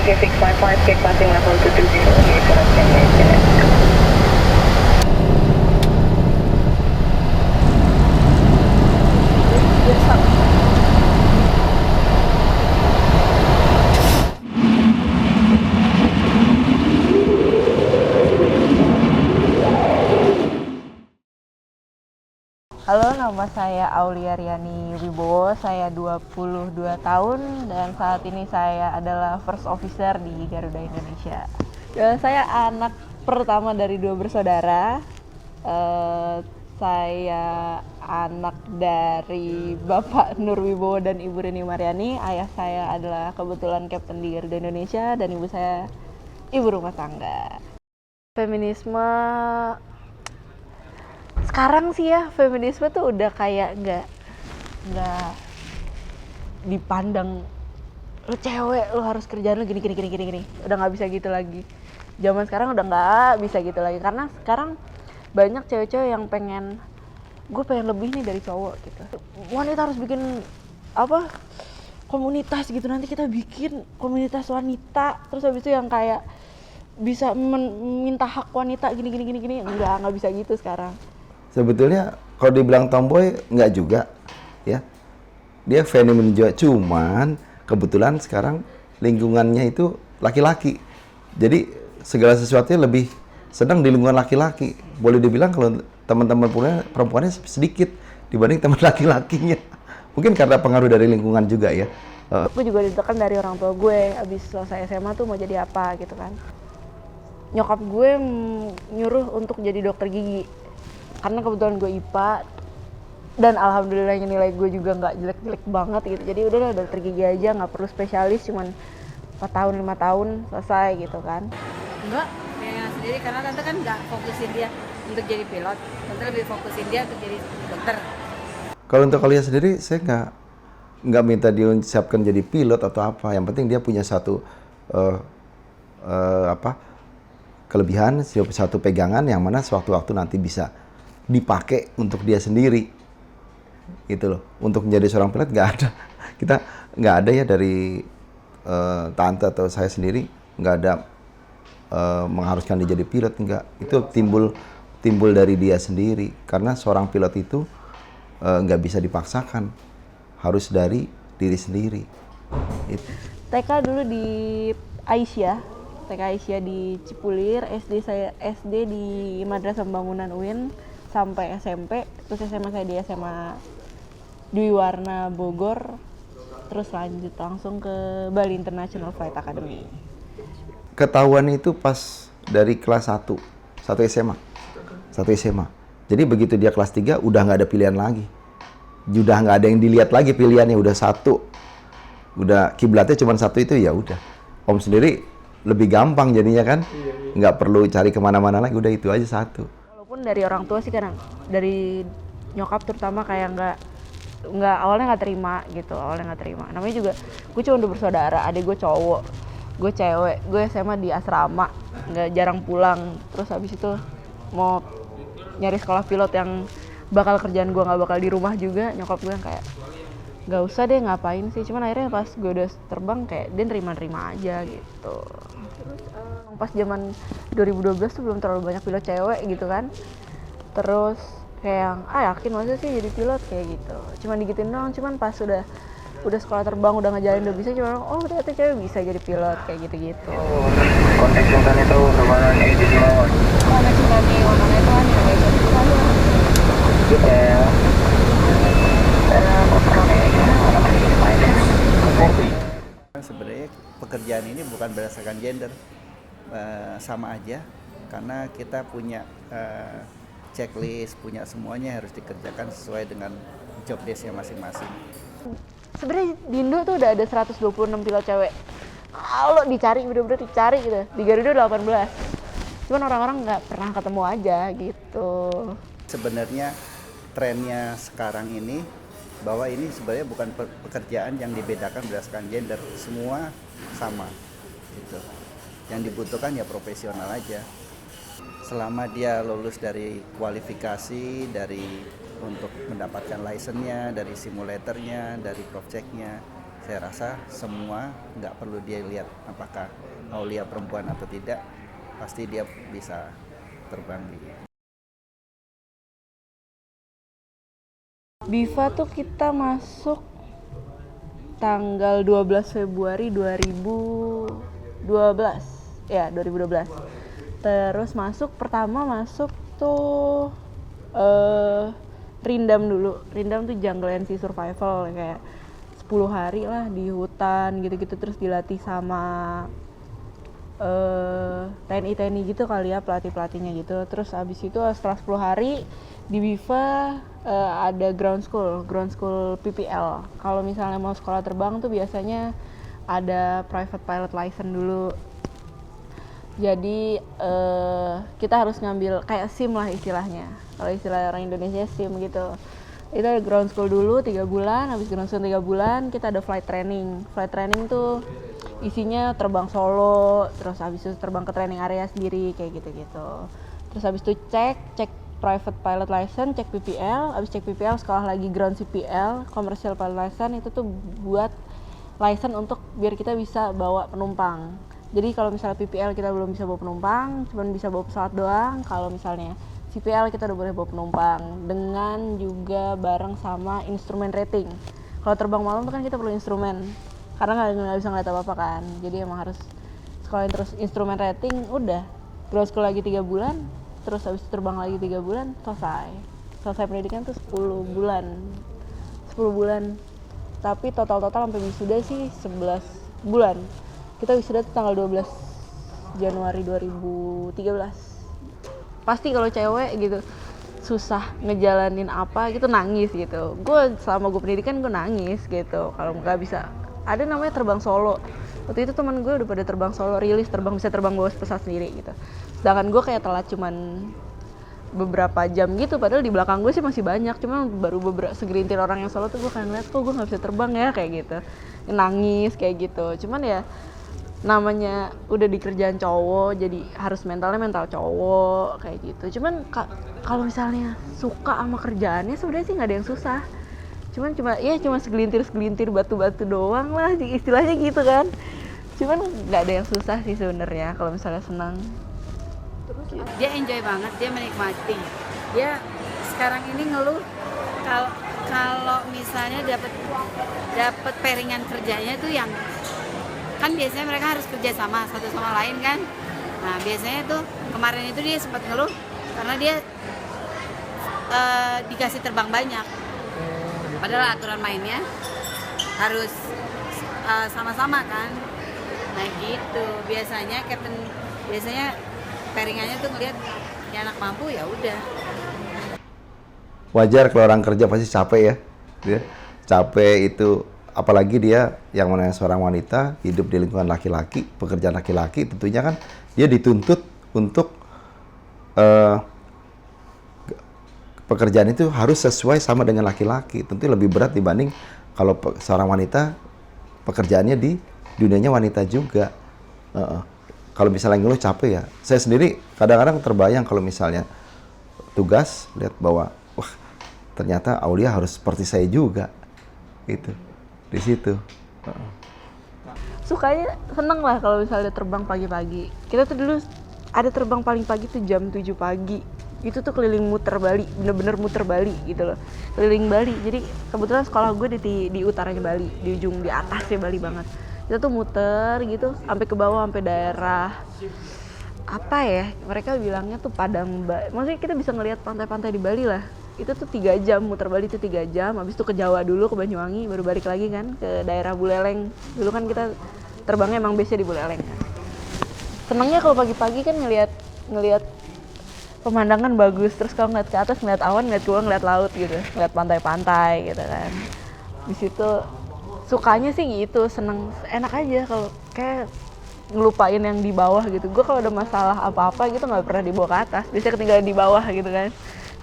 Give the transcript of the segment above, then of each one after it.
Okay, 655, gate passing level 220, connecting maintenance. Halo, nama saya Aulia Riani Wibowo, saya 22 tahun dan saat ini saya adalah First Officer di Garuda Indonesia. Dan saya anak pertama dari 2 bersaudara. Saya anak dari Bapak Nur Wibowo dan Ibu Rini Mariani. Ayah saya adalah kebetulan Kapten di Garuda Indonesia dan ibu saya ibu rumah tangga. Feminisme sekarang sih ya, feminisme tuh udah kayak nggak dipandang lu cewek lu harus kerjaan lu gini, udah nggak bisa gitu lagi. Zaman sekarang udah nggak bisa gitu lagi karena sekarang banyak cewek-cewek yang pengen, gue pengen lebih nih dari cowok gitu. Wanita harus bikin apa, komunitas gitu, nanti kita bikin komunitas wanita terus habis itu yang kayak bisa minta hak wanita gini, nggak bisa gitu sekarang. Sebetulnya kalau dibilang tomboy nggak juga ya, dia feminim juga, cuman kebetulan sekarang lingkungannya itu laki-laki, jadi segala sesuatunya lebih sedang di lingkungan laki-laki. Boleh dibilang kalau teman-teman perempuannya sedikit dibanding teman laki-lakinya, mungkin karena pengaruh dari lingkungan juga ya. Gue juga ditekan dari orang tua gue, abis selesai SMA tuh mau jadi apa gitu kan. Nyokap gue nyuruh untuk jadi dokter gigi karena kebetulan gue IPA dan alhamdulillah nilai gue juga nggak jelek-jelek banget gitu. Jadi udahlah dokter gigi aja, nggak perlu spesialis, cuman 4 tahun 5 tahun selesai gitu kan. Enggak, dia sendiri karena tante kan nggak fokusin dia untuk jadi pilot, tante lebih fokusin dia untuk jadi dokter. Kalau untuk kalian sendiri, saya nggak minta dia siapkan jadi pilot atau apa. Yang penting dia punya satu kelebihan, satu pegangan yang mana sewaktu-waktu nanti bisa dipakai untuk dia sendiri, gitu loh. Untuk menjadi seorang pilot nggak ada, kita nggak ada ya dari tante atau saya sendiri nggak ada mengharuskan dia jadi pilot, nggak. Itu timbul dari dia sendiri karena seorang pilot itu nggak bisa dipaksakan, harus dari diri sendiri. Itu. TK dulu di TK Aisyah di Cipulir, SD di Madrasah Pembangunan UIN sampai SMP, terus SMA saya di SMA Dwi Warna Bogor, terus lanjut langsung ke Bali International Flight Academy. Ketahuan itu pas dari kelas 1 SMA. Jadi begitu dia kelas 3 udah nggak ada pilihan lagi. Udah nggak ada yang dilihat lagi pilihannya, udah satu. Udah kiblatnya cuma satu itu, ya udah. Om sendiri lebih gampang jadinya kan. Nggak perlu cari kemana-mana lagi, udah itu aja satu. Walaupun dari orang tua sih kadang, dari nyokap terutama kayak nggak awalnya nggak terima. Namanya juga gue cuma 2 bersaudara, adik gue cowok, gue cewek, gue SMA di asrama, nggak jarang pulang. Terus habis itu mau nyari sekolah pilot yang bakal kerjaan gue nggak bakal di rumah juga, nyokap gue yang kayak nggak usah deh, ngapain sih. Cuman akhirnya pas gue udah terbang kayak dia nerima aja gitu. Pas zaman 2012 tuh belum terlalu banyak pilot cewek gitu kan, terus kayak yakin masa sih jadi pilot kayak gitu, cuman digituin doang. Cuman pas udah sekolah terbang, udah ngajarin, udah bisa, cuman oh ternyata cewek bisa jadi pilot kayak gitu. Kontak Sultan itu penerbangan Edi Simawan. Karena cinta di warnanya itu kan Indonesia itu saya Detail. Sebenarnya pekerjaan ini bukan berdasarkan gender, sama aja karena kita punya checklist, punya semuanya harus dikerjakan sesuai dengan job desk-nya masing-masing. Sebenarnya di Indo tuh udah ada 126 pilot cewek. Kalau dicari, bener-bener dicari gitu. Di Garuda 18. Cuman orang-orang nggak pernah ketemu aja gitu. Sebenarnya trennya sekarang ini bahwa ini sebenarnya bukan pekerjaan yang dibedakan berdasarkan gender, semua sama gitu. Yang dibutuhkan ya profesional aja. Selama dia lulus dari kualifikasi, dari untuk mendapatkan license-nya, dari simulatornya, dari project-nya, saya rasa semua nggak perlu dia lihat apakah Aulia perempuan atau tidak, pasti dia bisa terbang di BIFA tuh kita masuk tanggal 12 Februari 2012. Ya, 2012. Terus pertama masuk tuh Rindam dulu. Rindam tuh Jungle NC Survival, kayak 10 hari lah di hutan gitu-gitu, terus dilatih sama TNI gitu kali ya, pelatihnya gitu. Terus abis itu setelah 10 hari di BIFA ada ground school PPL. Kalau misalnya mau sekolah terbang tuh biasanya ada private pilot license dulu. Jadi kita harus ngambil kayak SIM lah istilahnya. Kalau istilah orang Indonesia SIM gitu. Itu ada ground school dulu 3 bulan, habis ground school 3 bulan kita ada flight training. Flight training tuh isinya terbang solo, terus habis itu terbang ke training area sendiri kayak gitu-gitu. Terus habis itu cek private pilot license, cek PPL, habis cek PPL sekolah lagi ground CPL, commercial pilot license. Itu tuh buat license untuk biar kita bisa bawa penumpang. Jadi kalau misalnya PPL kita belum bisa bawa penumpang, cuma bisa bawa pesawat doang. Kalau misalnya CPL kita udah boleh bawa penumpang, dengan juga bareng sama instrumen rating. Kalau terbang malam tuh kan kita perlu instrumen, karena nggak bisa ngeliat apa-apa kan. Jadi emang harus sekolahin terus instrumen rating. Udah ground school lagi 3 bulan, terus habis terbang lagi 3 bulan, selesai pendidikan tuh 10 bulan. Tapi total sampai wisuda sih 11 bulan. Kita wisuda tuh tanggal 12 Januari 2013. Pasti kalau cewek gitu susah ngejalanin apa gitu, nangis gitu. Gue selama gue pendidikan gue nangis gitu kalau nggak bisa. Ada namanya terbang solo. Waktu itu teman gue udah pada terbang solo, rilis bisa terbang bawa pesawat sendiri gitu. Sedangkan gue kayak telat cuman beberapa jam gitu, padahal di belakang gue sih masih banyak, cuma baru segelintir orang yang solo tuh gue kayak ngeliat kok gue nggak bisa terbang ya kayak gitu, nangis kayak gitu. Cuman ya namanya udah di kerjaan cowok, jadi harus mental cowok kayak gitu. Cuman kalau misalnya suka sama kerjaannya sebenarnya sih nggak ada yang susah. Cuma segelintir batu-batu doang lah istilahnya gitu kan. Cuman nggak ada yang susah sih sebenarnya kalau misalnya senang. Dia enjoy banget, dia menikmati. Dia sekarang ini ngeluh kalau misalnya dapat pairingan kerjanya tuh yang kan biasanya mereka harus kerja sama satu sama lain kan. Nah biasanya tuh kemarin itu dia sempat ngeluh karena dia dikasih terbang banyak, padahal aturan mainnya harus sama-sama kan. Nah gitu biasanya pairingannya tuh ngeliat ya anak mampu ya udah. Wajar kalau orang kerja pasti capek ya. Capek itu, apalagi dia yang mana seorang wanita hidup di lingkungan laki-laki, pekerjaan laki-laki, tentunya kan dia dituntut untuk pekerjaan itu harus sesuai sama dengan laki-laki. Tentu lebih berat dibanding kalau seorang wanita pekerjaannya di dunianya wanita juga. Kalau misalnya ngeluh capek ya, saya sendiri kadang-kadang terbayang kalau misalnya tugas lihat bahwa wah ternyata Aulia harus seperti saya juga, gitu. Di situ. Sukanya seneng lah kalau misalnya terbang pagi-pagi. Kita tuh dulu ada terbang paling pagi tuh jam 7 pagi. Itu tuh keliling muter Bali, bener-bener muter Bali gitu loh. Keliling Bali. Jadi kebetulan sekolah gue di utaranya Bali, di ujung di atasnya Bali banget. Kita tuh muter gitu sampai ke bawah, sampai daerah apa ya? Mereka bilangnya tuh Padang Bali. Maksudnya kita bisa ngelihat pantai-pantai di Bali lah. Itu tuh 3 jam, muter Bali itu 3 jam, habis itu ke Jawa dulu, ke Banyuwangi, baru balik lagi kan ke daerah Buleleng. Dulu kan kita terbangnya emang biasanya di Buleleng kan. Senangnya kalau pagi-pagi kan ngelihat pemandangan bagus, terus kalau ngeliat ke atas ngeliat awan, ngeliat ke bawah ngeliat laut gitu, ngeliat pantai-pantai gitu kan. Di situ sukanya sih gitu, seneng, enak aja kalau kayak ngelupain yang di bawah gitu. Gue kalau ada masalah apa-apa gitu nggak pernah dibawa ke atas, biasanya ketinggalan di bawah gitu kan.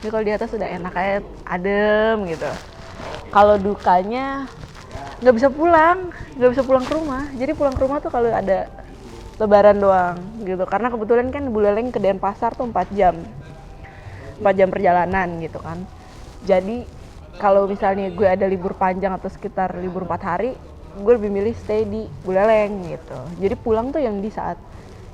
Jadi kalau di atas udah enak aja, adem gitu. Kalau dukanya nggak bisa pulang ke rumah. Jadi pulang ke rumah tuh kalau ada Lebaran doang gitu. Karena kebetulan kan Buleleng ke Denpasar tuh 4 jam perjalanan gitu kan. Jadi kalau misalnya gue ada libur panjang atau sekitar libur 4 hari, gue lebih milih stay di Buleleng gitu. Jadi pulang tuh yang di saat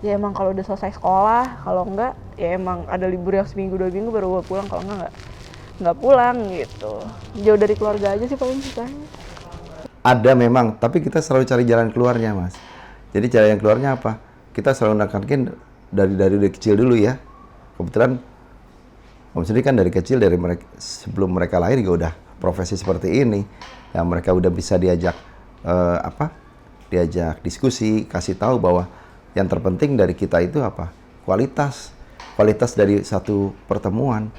ya emang kalau udah selesai sekolah, kalau enggak ya emang ada libur yang seminggu 2 minggu baru gue pulang, kalau enggak pulang gitu. Jauh dari keluarga aja sih paling susahnya. Ada memang, tapi kita selalu cari jalan keluarnya, Mas. Jadi jalan keluarnya apa? Kita selalu menekankan dari kecil dulu ya. Kebetulan Om sendiri kan dari kecil, dari mereka sebelum mereka lahir juga udah profesi seperti ini. Ya mereka udah bisa diajak diajak diskusi, kasih tahu bahwa yang terpenting dari kita itu apa? Kualitas dari satu pertemuan,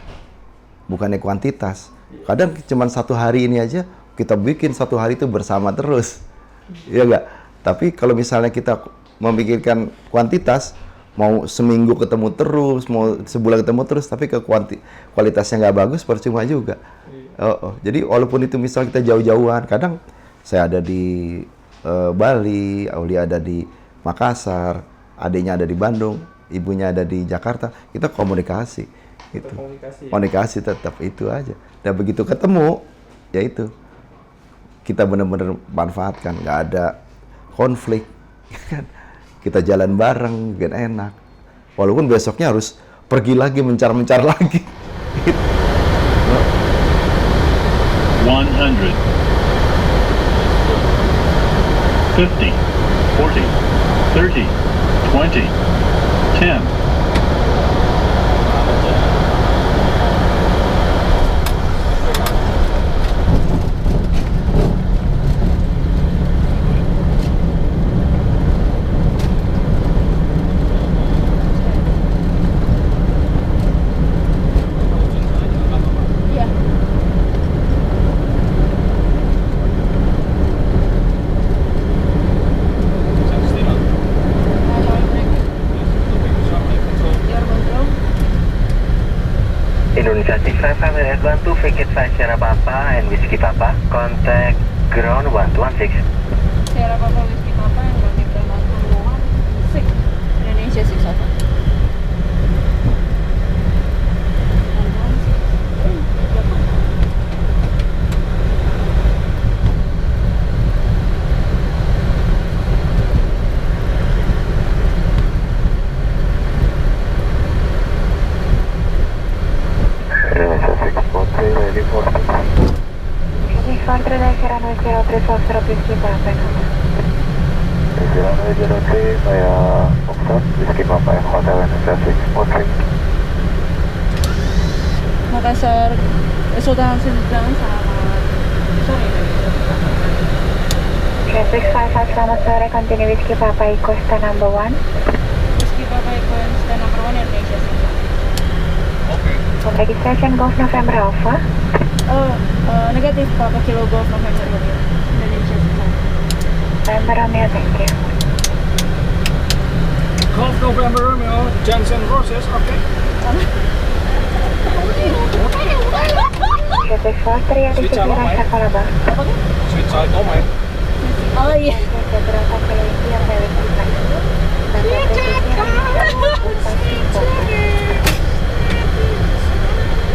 bukannya kuantitas. Kadang cuma 1 hari ini aja kita bikin 1 hari itu bersama terus, ya enggak? Tapi kalau misalnya kita memikirkan kuantitas, mau seminggu ketemu terus, mau sebulan ketemu terus, tapi kualitasnya nggak bagus, percuma juga. Jadi walaupun itu misal kita jauh-jauhan, kadang saya ada di Bali, Aulia ada di Makassar, adiknya ada di Bandung, ibunya ada di Jakarta, kita komunikasi, gitu. Komunikasi tetap itu aja. Dan begitu ketemu, ya itu kita benar-benar manfaatkan, nggak ada konflik, kan? Kita jalan bareng, biar enak. Walaupun besoknya harus pergi lagi mencar-mencar lagi. 100, 50, 40, 30, 20, 10. Indonesia 65 Family Advance to Vicket 5 Sierra Papa and Whiskey Papa. Contact ground 116. Sierra Papa Whiskey Papa yang berarti pertemuan 6 Indonesia 6 Saya Oxford, Whiskey Papa yang Hotel Indonesia 6 Makassar, Sultan Hamzah selamat sore. Traffic 55, selamat sore, continue Whiskey Papa Costa number 1. Whiskey Papa Costa number 1 Indonesia 6. Registration Golf November Alpha. Negatif Papa Kilo Golf November Romeo Indonesia 6. November Romeo, thank you. Golf November Romeo, Johnson Roses, okay. Traffic 43 yang di sekitar Rasa Kalaba. Switch side on, mate. Oh iya. Beberapa kali yang dari kita.